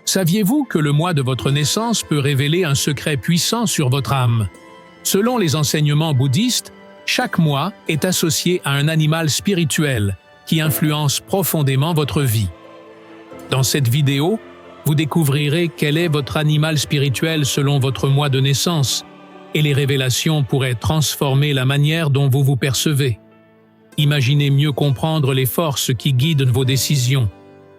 Saviez-vous que le mois de votre naissance peut révéler un secret puissant sur votre âme? Selon les enseignements bouddhistes, chaque mois est associé à un animal spirituel qui influence profondément votre vie. Dans cette vidéo, vous découvrirez quel est votre animal spirituel selon votre mois de naissance, et les révélations pourraient transformer la manière dont vous vous percevez. Imaginez mieux comprendre les forces qui guident vos décisions,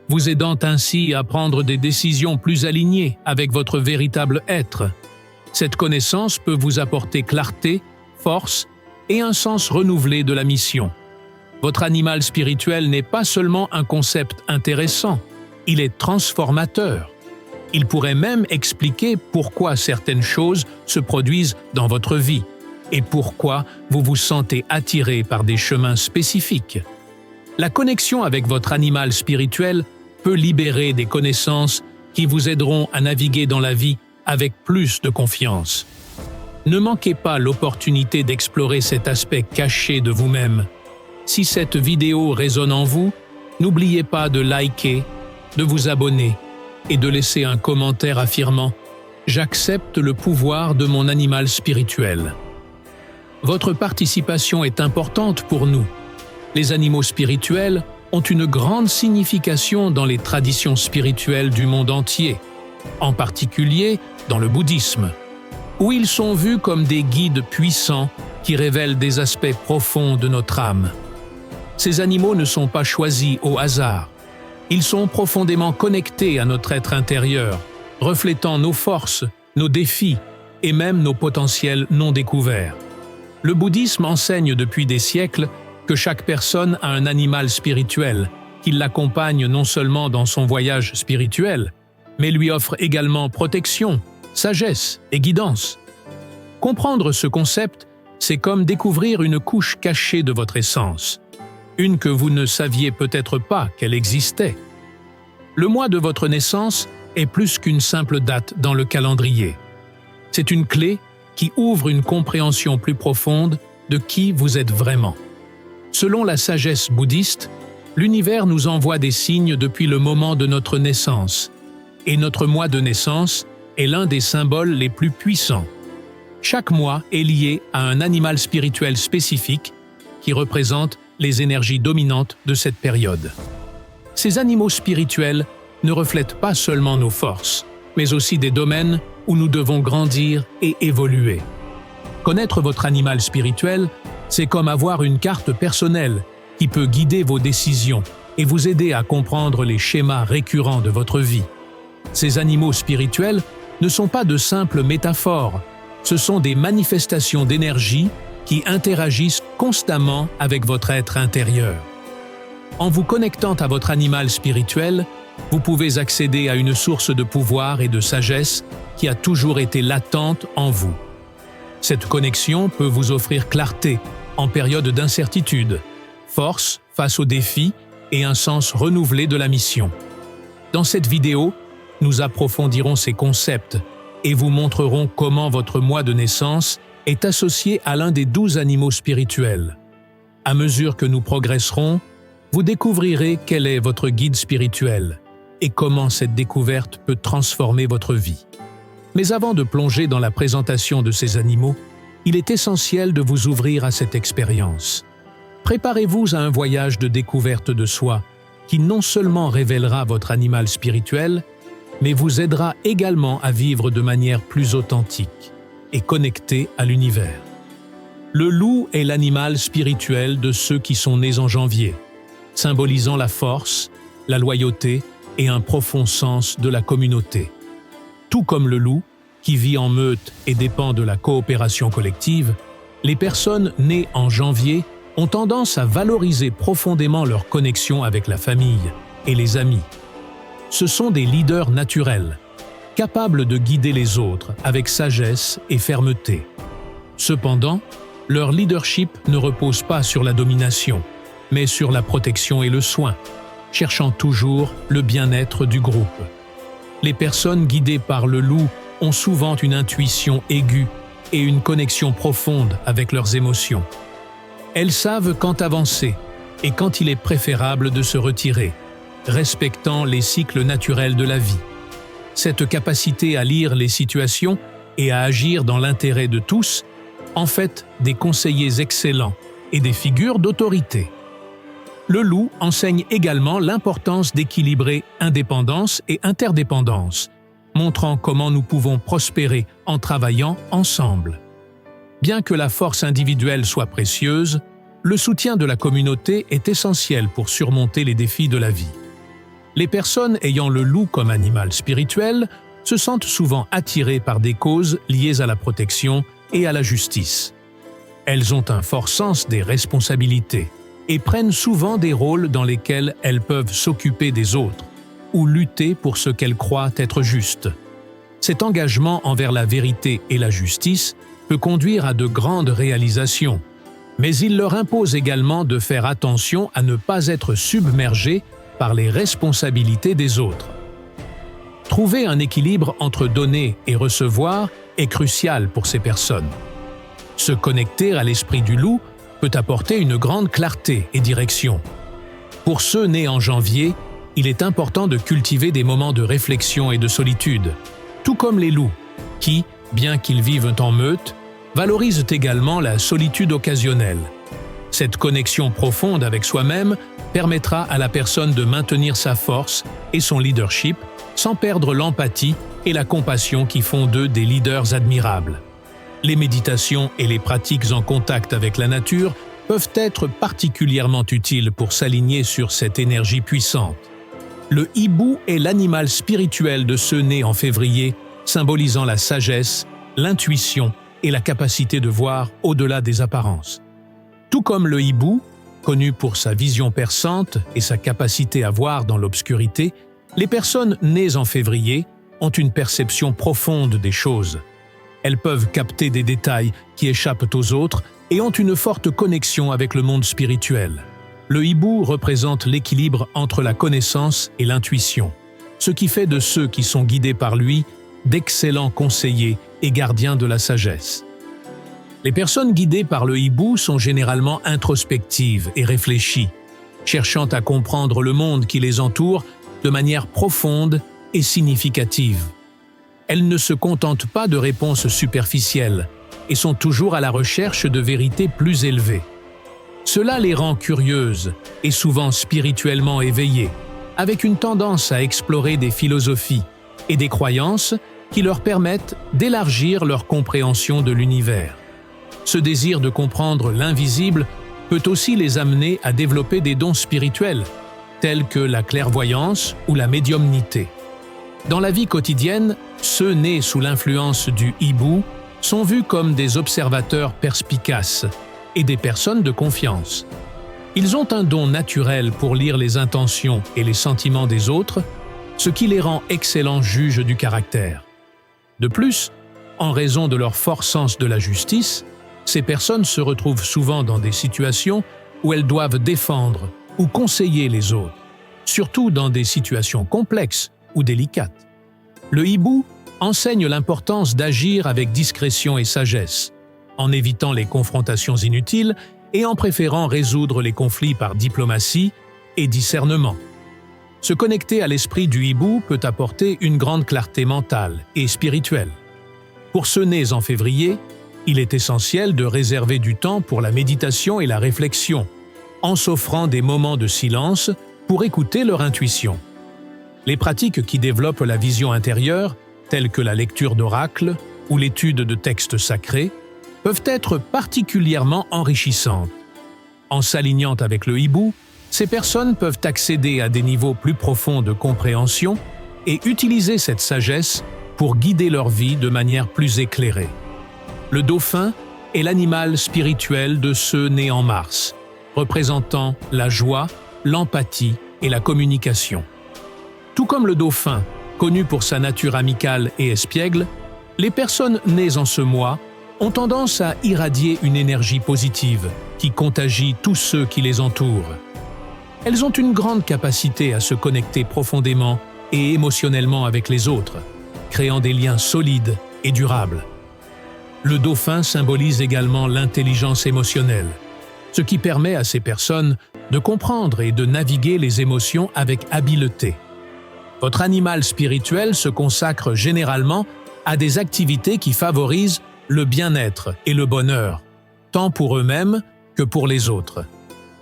vous aidant ainsi à prendre des décisions plus alignées avec votre véritable être. Cette connaissance peut vous apporter clarté, force et un sens renouvelé de la mission. Votre animal spirituel n'est pas seulement un concept intéressant, il est transformateur. Il pourrait même expliquer pourquoi certaines choses se produisent dans votre vie et pourquoi vous vous sentez attiré par des chemins spécifiques. La connexion avec votre animal spirituel peut libérer des connaissances qui vous aideront à naviguer dans la vie avec plus de confiance. Ne manquez pas l'opportunité d'explorer cet aspect caché de vous-même. Si cette vidéo résonne en vous, n'oubliez pas de liker, de vous abonner et de laisser un commentaire affirmant « J'accepte le pouvoir de mon animal spirituel ». Votre participation est importante pour nous. Les animaux spirituels ont une grande signification dans les traditions spirituelles du monde entier, en particulier dans le bouddhisme, où ils sont vus comme des guides puissants qui révèlent des aspects profonds de notre âme. Ces animaux ne sont pas choisis au hasard. Ils sont profondément connectés à notre être intérieur, reflétant nos forces, nos défis et même nos potentiels non découverts. Le bouddhisme enseigne depuis des siècles que chaque personne a un animal spirituel qui l'accompagne non seulement dans son voyage spirituel, mais lui offre également protection, sagesse et guidance. Comprendre ce concept, c'est comme découvrir une couche cachée de votre essence, une que vous ne saviez peut-être pas qu'elle existait. Le mois de votre naissance est plus qu'une simple date dans le calendrier. C'est une clé qui ouvre une compréhension plus profonde de qui vous êtes vraiment. Selon la sagesse bouddhiste, l'univers nous envoie des signes depuis le moment de notre naissance, et notre mois de naissance est l'un des symboles les plus puissants. Chaque mois est lié à un animal spirituel spécifique qui représente les énergies dominantes de cette période. Ces animaux spirituels ne reflètent pas seulement nos forces, mais aussi des domaines où nous devons grandir et évoluer. Connaître votre animal spirituel, c'est comme avoir une carte personnelle qui peut guider vos décisions et vous aider à comprendre les schémas récurrents de votre vie. Ces animaux spirituels ne sont pas de simples métaphores, ce sont des manifestations d'énergie qui interagissent constamment avec votre être intérieur. En vous connectant à votre animal spirituel, vous pouvez accéder à une source de pouvoir et de sagesse qui a toujours été latente en vous. Cette connexion peut vous offrir clarté en période d'incertitude, force face aux défis et un sens renouvelé de la mission. Dans cette vidéo, nous approfondirons ces concepts et vous montrerons comment votre mois de naissance est associé à l'un des 12 animaux spirituels. À mesure que nous progresserons, vous découvrirez quel est votre guide spirituel et comment cette découverte peut transformer votre vie. Mais avant de plonger dans la présentation de ces animaux, il est essentiel de vous ouvrir à cette expérience. Préparez-vous à un voyage de découverte de soi qui non seulement révélera votre animal spirituel, mais vous aidera également à vivre de manière plus authentique et connectée à l'univers. Le loup est l'animal spirituel de ceux qui sont nés en janvier, symbolisant la force, la loyauté et un profond sens de la communauté. Tout comme le loup, qui vit en meute et dépend de la coopération collective, les personnes nées en janvier ont tendance à valoriser profondément leur connexion avec la famille et les amis. Ce sont des leaders naturels, capables de guider les autres avec sagesse et fermeté. Cependant, leur leadership ne repose pas sur la domination, mais sur la protection et le soin, cherchant toujours le bien-être du groupe. Les personnes guidées par le loup ont souvent une intuition aiguë et une connexion profonde avec leurs émotions. Elles savent quand avancer et quand il est préférable de se retirer, respectant les cycles naturels de la vie. Cette capacité à lire les situations et à agir dans l'intérêt de tous en fait des conseillers excellents et des figures d'autorité. Le loup enseigne également l'importance d'équilibrer indépendance et interdépendance, montrant comment nous pouvons prospérer en travaillant ensemble. Bien que la force individuelle soit précieuse, le soutien de la communauté est essentiel pour surmonter les défis de la vie. Les personnes ayant le loup comme animal spirituel se sentent souvent attirées par des causes liées à la protection et à la justice. Elles ont un fort sens des responsabilités et prennent souvent des rôles dans lesquels elles peuvent s'occuper des autres ou lutter pour ce qu'elles croient être juste. Cet engagement envers la vérité et la justice peut conduire à de grandes réalisations, mais il leur impose également de faire attention à ne pas être submergés par les responsabilités des autres. Trouver un équilibre entre donner et recevoir est crucial pour ces personnes. Se connecter à l'esprit du loup peut apporter une grande clarté et direction. Pour ceux nés en janvier, il est important de cultiver des moments de réflexion et de solitude, tout comme les loups, qui, bien qu'ils vivent en meute, valorisent également la solitude occasionnelle. Cette connexion profonde avec soi-même permettra à la personne de maintenir sa force et son leadership sans perdre l'empathie et la compassion qui font d'eux des leaders admirables. Les méditations et les pratiques en contact avec la nature peuvent être particulièrement utiles pour s'aligner sur cette énergie puissante. Le hibou est l'animal spirituel de ceux nés en février, symbolisant la sagesse, l'intuition et la capacité de voir au-delà des apparences. Tout comme le hibou, connu pour sa vision perçante et sa capacité à voir dans l'obscurité, les personnes nées en février ont une perception profonde des choses. Elles peuvent capter des détails qui échappent aux autres et ont une forte connexion avec le monde spirituel. Le hibou représente l'équilibre entre la connaissance et l'intuition, ce qui fait de ceux qui sont guidés par lui d'excellents conseillers et gardiens de la sagesse. Les personnes guidées par le hibou sont généralement introspectives et réfléchies, cherchant à comprendre le monde qui les entoure de manière profonde et significative. Elles ne se contentent pas de réponses superficielles et sont toujours à la recherche de vérités plus élevées. Cela les rend curieuses et souvent spirituellement éveillées, avec une tendance à explorer des philosophies et des croyances qui leur permettent d'élargir leur compréhension de l'univers. Ce désir de comprendre l'invisible peut aussi les amener à développer des dons spirituels, tels que la clairvoyance ou la médiumnité. Dans la vie quotidienne, ceux nés sous l'influence du hibou sont vus comme des observateurs perspicaces et des personnes de confiance. Ils ont un don naturel pour lire les intentions et les sentiments des autres, ce qui les rend excellents juges du caractère. De plus, en raison de leur fort sens de la justice, ces personnes se retrouvent souvent dans des situations où elles doivent défendre ou conseiller les autres, surtout dans des situations complexes ou délicates. Le hibou enseigne l'importance d'agir avec discrétion et sagesse, en évitant les confrontations inutiles et en préférant résoudre les conflits par diplomatie et discernement. Se connecter à l'esprit du hibou peut apporter une grande clarté mentale et spirituelle. Pour ceux nés en février, il est essentiel de réserver du temps pour la méditation et la réflexion, en s'offrant des moments de silence pour écouter leur intuition. Les pratiques qui développent la vision intérieure, telles que la lecture d'oracles ou l'étude de textes sacrés, peuvent être particulièrement enrichissantes. En s'alignant avec le hibou, ces personnes peuvent accéder à des niveaux plus profonds de compréhension et utiliser cette sagesse pour guider leur vie de manière plus éclairée. Le dauphin est l'animal spirituel de ceux nés en mars, représentant la joie, l'empathie et la communication. Tout comme le dauphin, connu pour sa nature amicale et espiègle, les personnes nées en ce mois ont tendance à irradier une énergie positive qui contagie tous ceux qui les entourent. Elles ont une grande capacité à se connecter profondément et émotionnellement avec les autres, créant des liens solides et durables. Le dauphin symbolise également l'intelligence émotionnelle, ce qui permet à ces personnes de comprendre et de naviguer les émotions avec habileté. Votre animal spirituel se consacre généralement à des activités qui favorisent le bien-être et le bonheur, tant pour eux-mêmes que pour les autres.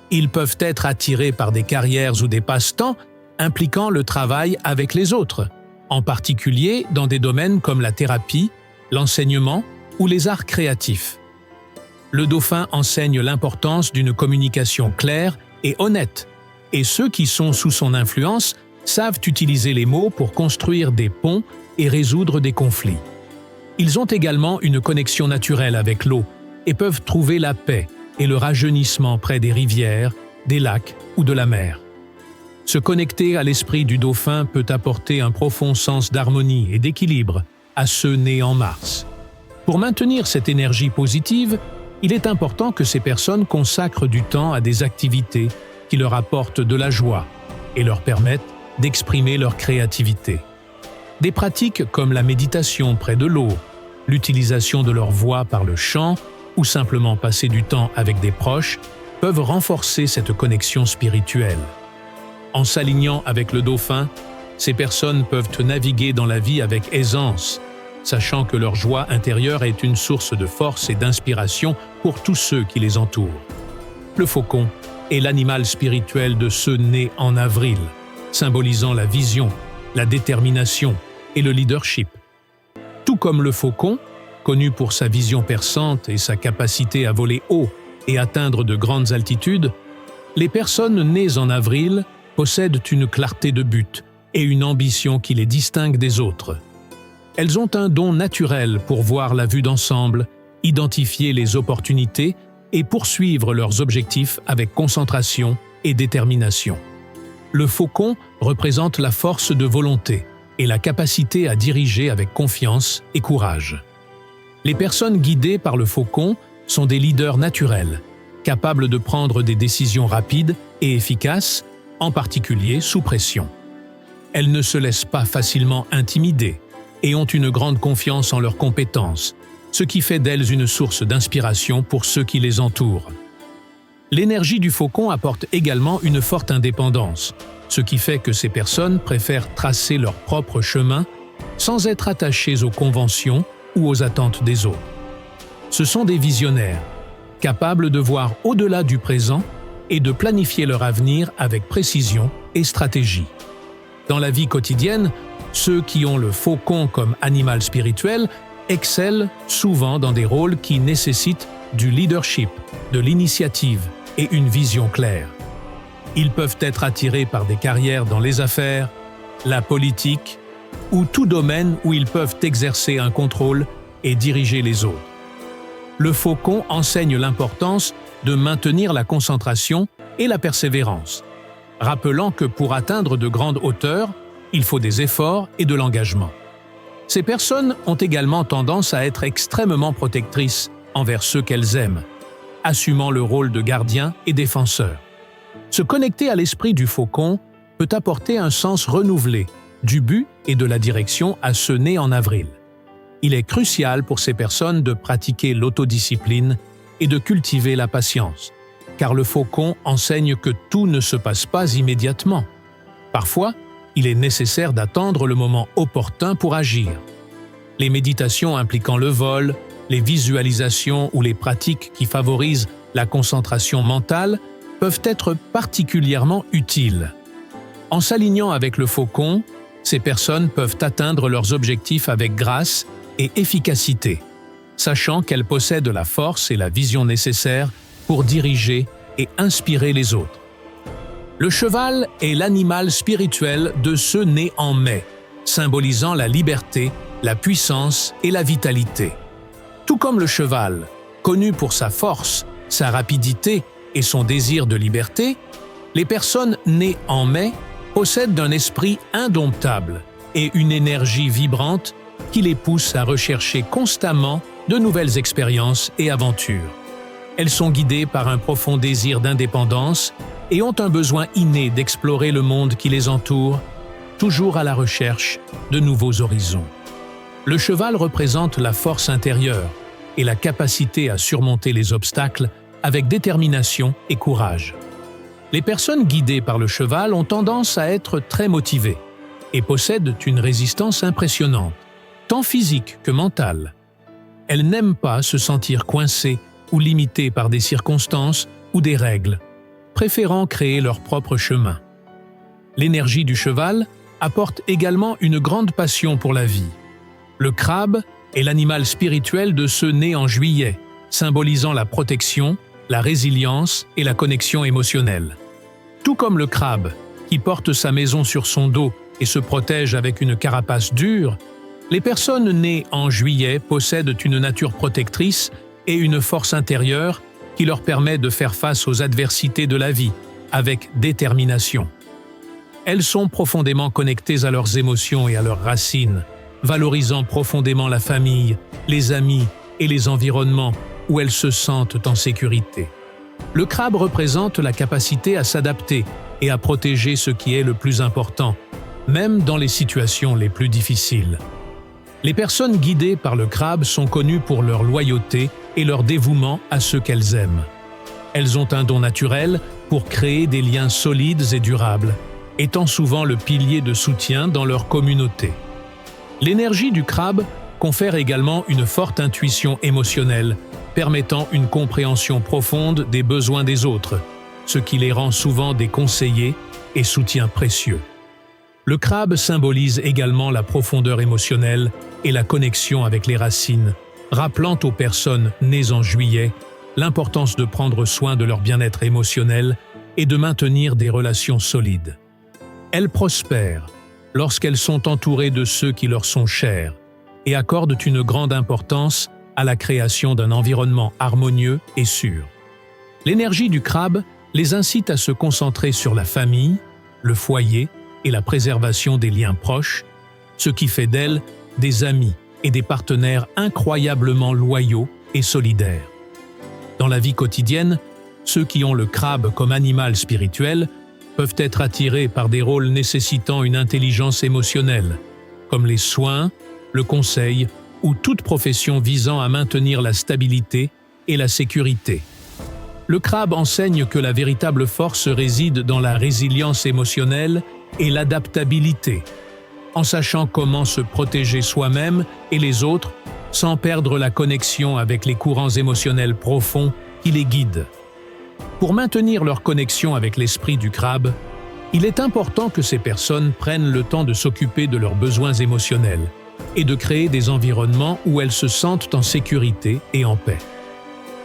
Ils peuvent être attirés par des carrières ou des passe-temps impliquant le travail avec les autres, en particulier dans des domaines comme la thérapie, l'enseignement ou les arts créatifs. Le dauphin enseigne l'importance d'une communication claire et honnête, et ceux qui sont sous son influence savent utiliser les mots pour construire des ponts et résoudre des conflits. Ils ont également une connexion naturelle avec l'eau et peuvent trouver la paix et le rajeunissement près des rivières, des lacs ou de la mer. Se connecter à l'esprit du dauphin peut apporter un profond sens d'harmonie et d'équilibre à ceux nés en Mars. Pour maintenir cette énergie positive, il est important que ces personnes consacrent du temps à des activités qui leur apportent de la joie et leur permettent d'exprimer leur créativité. Des pratiques comme la méditation près de l'eau, l'utilisation de leur voix par le chant ou simplement passer du temps avec des proches peuvent renforcer cette connexion spirituelle. En s'alignant avec le dauphin, ces personnes peuvent naviguer dans la vie avec aisance, sachant que leur joie intérieure est une source de force et d'inspiration pour tous ceux qui les entourent. Le faucon est l'animal spirituel de ceux nés en avril, symbolisant la vision, la détermination et le leadership. Tout comme le faucon, connu pour sa vision perçante et sa capacité à voler haut et atteindre de grandes altitudes, les personnes nées en avril possèdent une clarté de but et une ambition qui les distingue des autres. Elles ont un don naturel pour voir la vue d'ensemble, identifier les opportunités et poursuivre leurs objectifs avec concentration et détermination. Le faucon représente la force de volonté et la capacité à diriger avec confiance et courage. Les personnes guidées par le faucon sont des leaders naturels, capables de prendre des décisions rapides et efficaces, en particulier sous pression. Elles ne se laissent pas facilement intimider et ont une grande confiance en leurs compétences, ce qui fait d'elles une source d'inspiration pour ceux qui les entourent. L'énergie du faucon apporte également une forte indépendance, ce qui fait que ces personnes préfèrent tracer leur propre chemin sans être attachées aux conventions ou aux attentes des autres. Ce sont des visionnaires, capables de voir au-delà du présent et de planifier leur avenir avec précision et stratégie. Dans la vie quotidienne, ceux qui ont le faucon comme animal spirituel excellent souvent dans des rôles qui nécessitent du leadership, de l'initiative et une vision claire. Ils peuvent être attirés par des carrières dans les affaires, la politique ou tout domaine où ils peuvent exercer un contrôle et diriger les autres. Le faucon enseigne l'importance de maintenir la concentration et la persévérance, rappelant que pour atteindre de grandes hauteurs, il faut des efforts et de l'engagement. Ces personnes ont également tendance à être extrêmement protectrices envers ceux qu'elles aiment, assumant le rôle de gardien et défenseur. Se connecter à l'esprit du faucon peut apporter un sens renouvelé du but et de la direction à ceux nés en avril. Il est crucial pour ces personnes de pratiquer l'autodiscipline et de cultiver la patience, car le faucon enseigne que tout ne se passe pas immédiatement. Parfois, il est nécessaire d'attendre le moment opportun pour agir. Les méditations impliquant le vol, les visualisations ou les pratiques qui favorisent la concentration mentale peuvent être particulièrement utiles. En s'alignant avec le faucon, ces personnes peuvent atteindre leurs objectifs avec grâce et efficacité, sachant qu'elles possèdent la force et la vision nécessaires pour diriger et inspirer les autres. Le cheval est l'animal spirituel de ceux nés en mai, symbolisant la liberté, la puissance et la vitalité. Tout comme le cheval, connu pour sa force, sa rapidité et son désir de liberté, les personnes nées en mai possèdent un esprit indomptable et une énergie vibrante qui les pousse à rechercher constamment de nouvelles expériences et aventures. Elles sont guidées par un profond désir d'indépendance et ont un besoin inné d'explorer le monde qui les entoure, toujours à la recherche de nouveaux horizons. Le cheval représente la force intérieure et la capacité à surmonter les obstacles avec détermination et courage. Les personnes guidées par le cheval ont tendance à être très motivées, et possèdent une résistance impressionnante, tant physique que mentale. Elles n'aiment pas se sentir coincées ou limitées par des circonstances ou des règles, préférant créer leur propre chemin. L'énergie du cheval apporte également une grande passion pour la vie. Le crabe est l'animal spirituel de ceux nés en juillet, symbolisant la protection, la résilience et la connexion émotionnelle. Tout comme le crabe, qui porte sa maison sur son dos et se protège avec une carapace dure, les personnes nées en juillet possèdent une nature protectrice et une force intérieure qui leur permet de faire face aux adversités de la vie avec détermination. Elles sont profondément connectées à leurs émotions et à leurs racines, valorisant profondément la famille, les amis et les environnements où elles se sentent en sécurité. Le crabe représente la capacité à s'adapter et à protéger ce qui est le plus important, même dans les situations les plus difficiles. Les personnes guidées par le crabe sont connues pour leur loyauté et leur dévouement à ceux qu'elles aiment. Elles ont un don naturel pour créer des liens solides et durables, étant souvent le pilier de soutien dans leur communauté. L'énergie du crabe confère également une forte intuition émotionnelle, permettant une compréhension profonde des besoins des autres, ce qui les rend souvent des conseillers et soutiens précieux. Le crabe symbolise également la profondeur émotionnelle et la connexion avec les racines, rappelant aux personnes nées en juillet l'importance de prendre soin de leur bien-être émotionnel et de maintenir des relations solides. Elles prospèrent lorsqu'elles sont entourées de ceux qui leur sont chers et accordent une grande importance à la création d'un environnement harmonieux et sûr. L'énergie du crabe les incite à se concentrer sur la famille, le foyer et la préservation des liens proches, ce qui fait d'elles des amis et des partenaires incroyablement loyaux et solidaires. Dans la vie quotidienne, ceux qui ont le crabe comme animal spirituel peuvent être attirés par des rôles nécessitant une intelligence émotionnelle, comme les soins, le conseil ou toute profession visant à maintenir la stabilité et la sécurité. Le crabe enseigne que la véritable force réside dans la résilience émotionnelle et l'adaptabilité, en sachant comment se protéger soi-même et les autres sans perdre la connexion avec les courants émotionnels profonds qui les guident. Pour maintenir leur connexion avec l'esprit du crabe, il est important que ces personnes prennent le temps de s'occuper de leurs besoins émotionnels et de créer des environnements où elles se sentent en sécurité et en paix.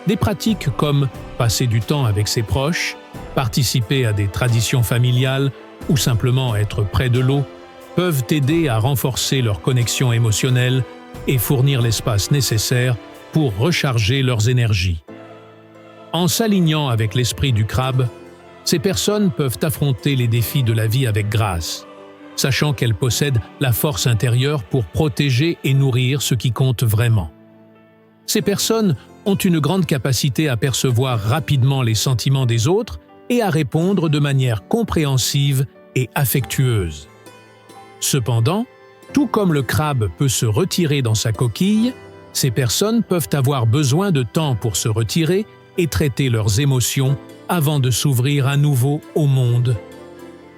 Des pratiques comme passer du temps avec ses proches, participer à des traditions familiales ou simplement être près de l'eau peuvent aider à renforcer leur connexion émotionnelle et fournir l'espace nécessaire pour recharger leurs énergies. En s'alignant avec l'esprit du crabe, ces personnes peuvent affronter les défis de la vie avec grâce, sachant qu'elles possèdent la force intérieure pour protéger et nourrir ce qui compte vraiment. Ces personnes ont une grande capacité à percevoir rapidement les sentiments des autres et à répondre de manière compréhensive et affectueuse. Cependant, tout comme le crabe peut se retirer dans sa coquille, ces personnes peuvent avoir besoin de temps pour se retirer et traiter leurs émotions avant de s'ouvrir à nouveau au monde.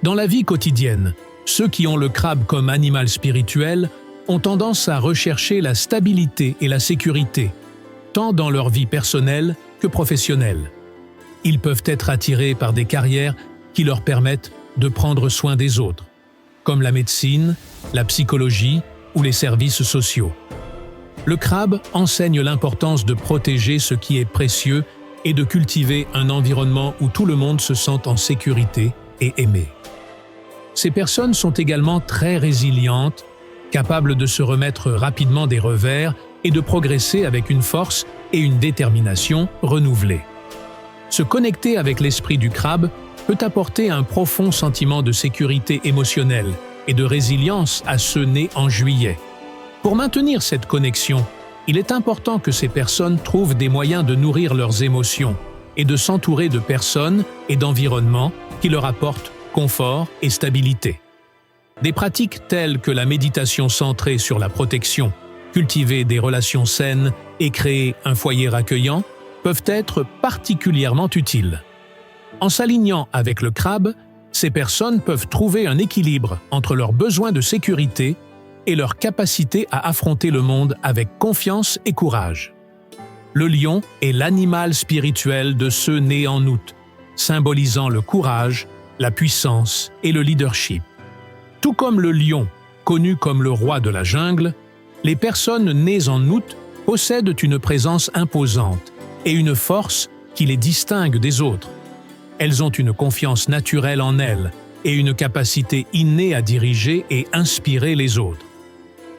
Dans la vie quotidienne, ceux qui ont le crabe comme animal spirituel ont tendance à rechercher la stabilité et la sécurité, tant dans leur vie personnelle que professionnelle. Ils peuvent être attirés par des carrières qui leur permettent de prendre soin des autres, comme la médecine, la psychologie ou les services sociaux. Le crabe enseigne l'importance de protéger ce qui est précieux et de cultiver un environnement où tout le monde se sent en sécurité et aimé. Ces personnes sont également très résilientes, capables de se remettre rapidement des revers et de progresser avec une force et une détermination renouvelées. Se connecter avec l'esprit du crabe peut apporter un profond sentiment de sécurité émotionnelle et de résilience à ceux nés en juillet. Pour maintenir cette connexion, il est important que ces personnes trouvent des moyens de nourrir leurs émotions et de s'entourer de personnes et d'environnements qui leur apportent confort et stabilité. Des pratiques telles que la méditation centrée sur la protection, cultiver des relations saines et créer un foyer accueillant peuvent être particulièrement utiles. En s'alignant avec le crabe, ces personnes peuvent trouver un équilibre entre leurs besoins de sécurité et leur capacité à affronter le monde avec confiance et courage. Le lion est l'animal spirituel de ceux nés en août, symbolisant le courage, la puissance et le leadership. Tout comme le lion, connu comme le roi de la jungle, les personnes nées en août possèdent une présence imposante et une force qui les distingue des autres. Elles ont une confiance naturelle en elles et une capacité innée à diriger et inspirer les autres.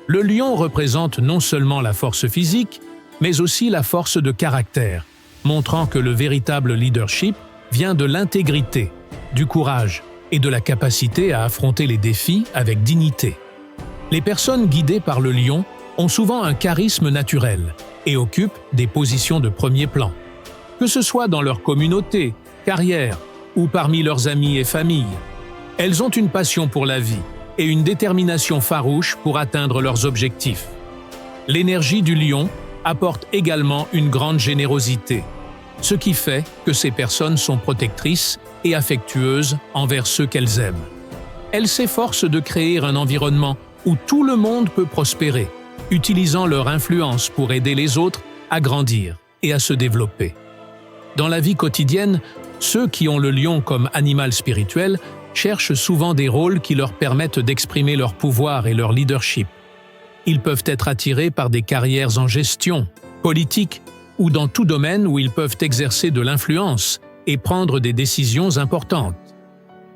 Le lion représente non seulement la force physique, mais aussi la force de caractère, montrant que le véritable leadership vient de l'intégrité, du courage et de la capacité à affronter les défis avec dignité. Les personnes guidées par le lion ont souvent un charisme naturel et occupent des positions de premier plan. Que ce soit dans leur communauté, carrière ou parmi leurs amis et familles, elles ont une passion pour la vie et une détermination farouche pour atteindre leurs objectifs. L'énergie du lion apporte également une grande générosité, ce qui fait que ces personnes sont protectrices et affectueuses envers ceux qu'elles aiment. Elles s'efforcent de créer un environnement où tout le monde peut prospérer, utilisant leur influence pour aider les autres à grandir et à se développer. Dans la vie quotidienne, ceux qui ont le lion comme animal spirituel cherchent souvent des rôles qui leur permettent d'exprimer leur pouvoir et leur leadership. Ils peuvent être attirés par des carrières en gestion, politique ou dans tout domaine où ils peuvent exercer de l'influence et prendre des décisions importantes.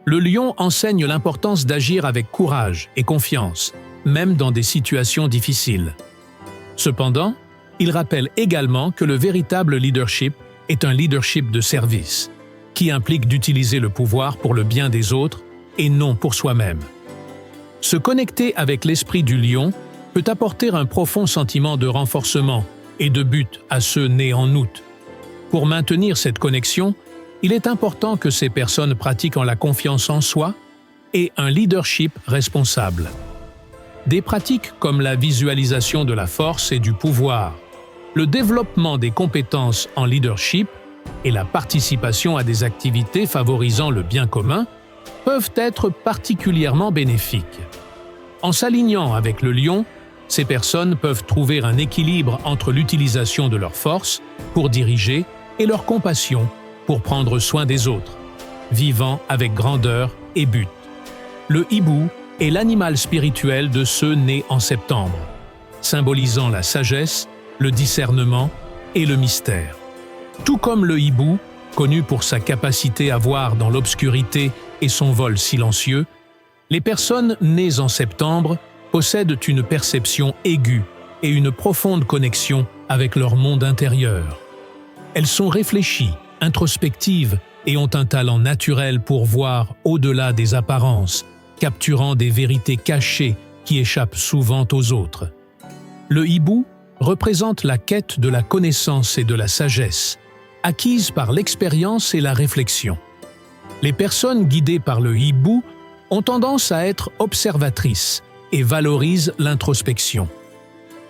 Le lion enseigne l'importance d'agir avec courage et confiance, même dans des situations difficiles. Cependant, il rappelle également que le véritable leadership est un leadership de service, qui implique d'utiliser le pouvoir pour le bien des autres et non pour soi-même. Se connecter avec l'esprit du lion peut apporter un profond sentiment de renforcement et de but à ceux nés en août. Pour maintenir cette connexion, il est important que ces personnes pratiquent la confiance en soi et un leadership responsable. Des pratiques comme la visualisation de la force et du pouvoir, le développement des compétences en leadership et la participation à des activités favorisant le bien commun peuvent être particulièrement bénéfiques. En s'alignant avec le lion, ces personnes peuvent trouver un équilibre entre l'utilisation de leur force pour diriger et leur compassion pour prendre soin des autres, vivant avec grandeur et but. Le hibou est l'animal spirituel de ceux nés en septembre, symbolisant la sagesse, le discernement et le mystère. Tout comme le hibou, connu pour sa capacité à voir dans l'obscurité et son vol silencieux, les personnes nées en septembre possèdent une perception aiguë et une profonde connexion avec leur monde intérieur. Elles sont réfléchies, introspectives et ont un talent naturel pour voir au-delà des apparences, capturant des vérités cachées qui échappent souvent aux autres. Le hibou représente la quête de la connaissance et de la sagesse, acquise par l'expérience et la réflexion. Les personnes guidées par le hibou ont tendance à être observatrices et valorisent l'introspection.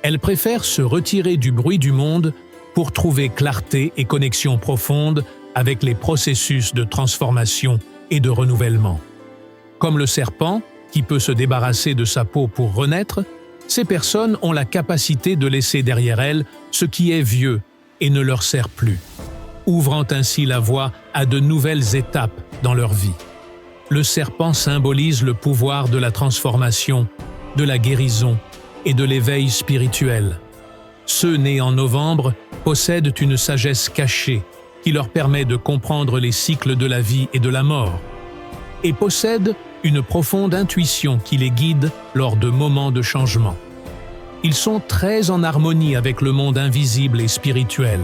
Elles préfèrent se retirer du bruit du monde pour trouver clarté et connexion profonde avec les processus de transformation et de renouvellement. Comme le serpent, qui peut se débarrasser de sa peau pour renaître, ces personnes ont la capacité de laisser derrière elles ce qui est vieux et ne leur sert plus, ouvrant ainsi la voie à de nouvelles étapes dans leur vie. Le serpent symbolise le pouvoir de la transformation, de la guérison et de l'éveil spirituel. Ceux nés en novembre possèdent une sagesse cachée qui leur permet de comprendre les cycles de la vie et de la mort, et possèdent une profonde intuition qui les guide lors de moments de changement. Ils sont très en harmonie avec le monde invisible et spirituel,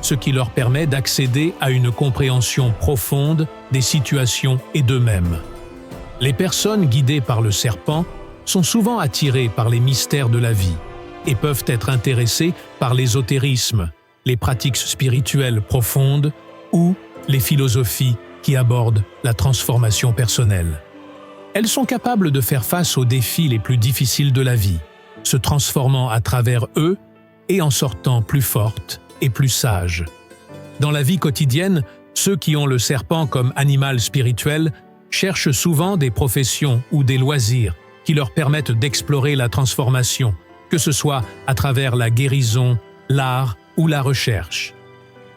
ce qui leur permet d'accéder à une compréhension profonde des situations et d'eux-mêmes. Les personnes guidées par le serpent sont souvent attirées par les mystères de la vie et peuvent être intéressées par l'ésotérisme, les pratiques spirituelles profondes ou les philosophies qui abordent la transformation personnelle. Elles sont capables de faire face aux défis les plus difficiles de la vie, se transformant à travers eux et en sortant plus fortes et plus sages. Dans la vie quotidienne, ceux qui ont le serpent comme animal spirituel cherchent souvent des professions ou des loisirs qui leur permettent d'explorer la transformation, que ce soit à travers la guérison, l'art ou la recherche.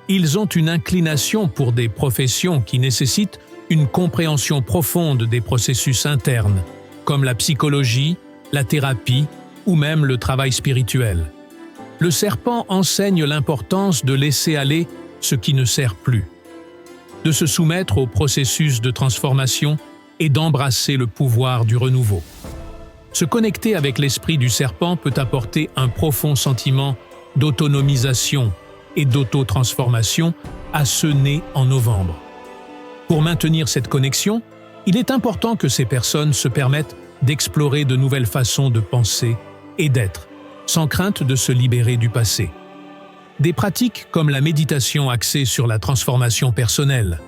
Ils ont une inclination pour des professions qui nécessitent une compréhension profonde des processus internes, comme la psychologie, la thérapie ou même le travail spirituel. Le serpent enseigne l'importance de laisser aller ce qui ne sert plus, de se soumettre au processus de transformation et d'embrasser le pouvoir du renouveau. Se connecter avec l'esprit du serpent peut apporter un profond sentiment d'autonomisation et d'auto-transformation à ceux nés en novembre. Pour maintenir cette connexion, il est important que ces personnes se permettent d'explorer de nouvelles façons de penser et d'être, sans crainte de se libérer du passé. Des pratiques comme la méditation axée sur la transformation personnelle,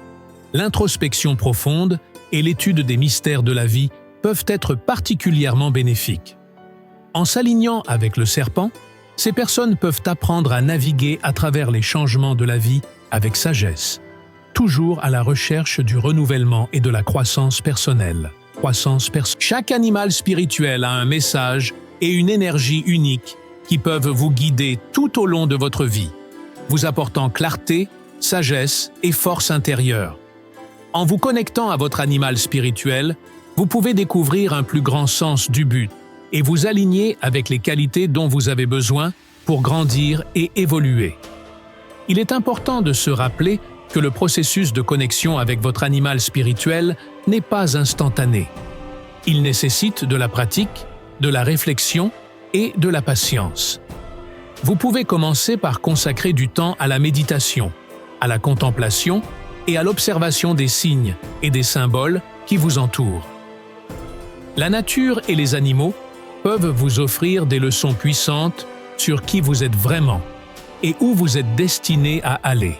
l'introspection profonde et l'étude des mystères de la vie peuvent être particulièrement bénéfiques. En s'alignant avec le serpent, ces personnes peuvent apprendre à naviguer à travers les changements de la vie avec sagesse, toujours à la recherche du renouvellement et de la croissance personnelle. Chaque animal spirituel a un message et une énergie unique qui peuvent vous guider tout au long de votre vie, vous apportant clarté, sagesse et force intérieure. En vous connectant à votre animal spirituel, vous pouvez découvrir un plus grand sens du but et vous aligner avec les qualités dont vous avez besoin pour grandir et évoluer. Il est important de se rappeler que le processus de connexion avec votre animal spirituel n'est pas instantané. Il nécessite de la pratique, de la réflexion et de la patience. Vous pouvez commencer par consacrer du temps à la méditation, à la contemplation et à l'observation des signes et des symboles qui vous entourent. La nature et les animaux peuvent vous offrir des leçons puissantes sur qui vous êtes vraiment et où vous êtes destiné à aller.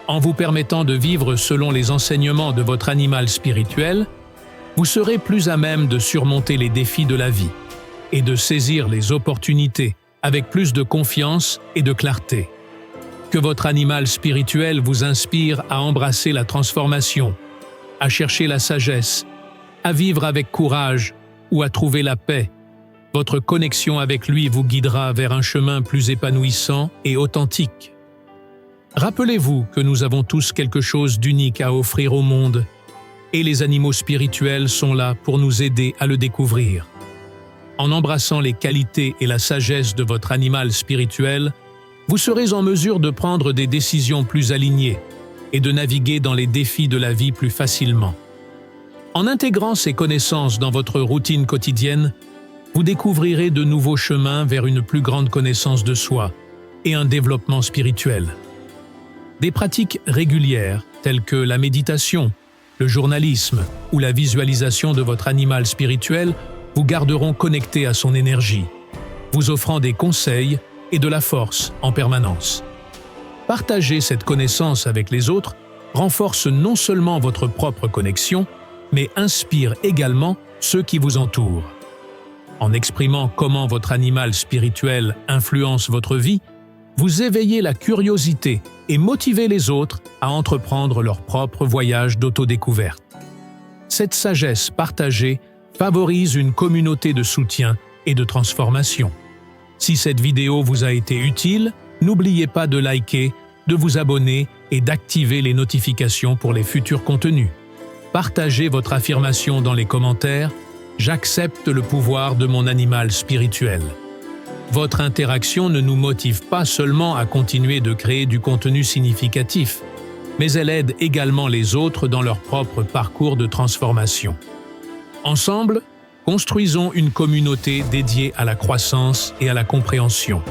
En vous permettant de vivre selon les enseignements de votre animal spirituel, vous serez plus à même de surmonter les défis de la vie et de saisir les opportunités avec plus de confiance et de clarté. Que votre animal spirituel vous inspire à embrasser la transformation, à chercher la sagesse, à vivre avec courage ou à trouver la paix. Votre connexion avec lui vous guidera vers un chemin plus épanouissant et authentique. Rappelez-vous que nous avons tous quelque chose d'unique à offrir au monde, et les animaux spirituels sont là pour nous aider à le découvrir. En embrassant les qualités et la sagesse de votre animal spirituel, vous serez en mesure de prendre des décisions plus alignées et de naviguer dans les défis de la vie plus facilement. En intégrant ces connaissances dans votre routine quotidienne, vous découvrirez de nouveaux chemins vers une plus grande connaissance de soi et un développement spirituel. Des pratiques régulières telles que la méditation, le journalisme ou la visualisation de votre animal spirituel vous garderont connecté à son énergie, vous offrant des conseils et de la force en permanence. Partager cette connaissance avec les autres renforce non seulement votre propre connexion, mais inspire également ceux qui vous entourent. En exprimant comment votre animal spirituel influence votre vie, vous éveillez la curiosité et motivez les autres à entreprendre leur propre voyage d'autodécouverte. Cette sagesse partagée favorise une communauté de soutien et de transformation. Si cette vidéo vous a été utile, n'oubliez pas de liker, de vous abonner et d'activer les notifications pour les futurs contenus. Partagez votre affirmation dans les commentaires « J'accepte le pouvoir de mon animal spirituel ». Votre interaction ne nous motive pas seulement à continuer de créer du contenu significatif, mais elle aide également les autres dans leur propre parcours de transformation. Ensemble, construisons une communauté dédiée à la croissance et à la compréhension.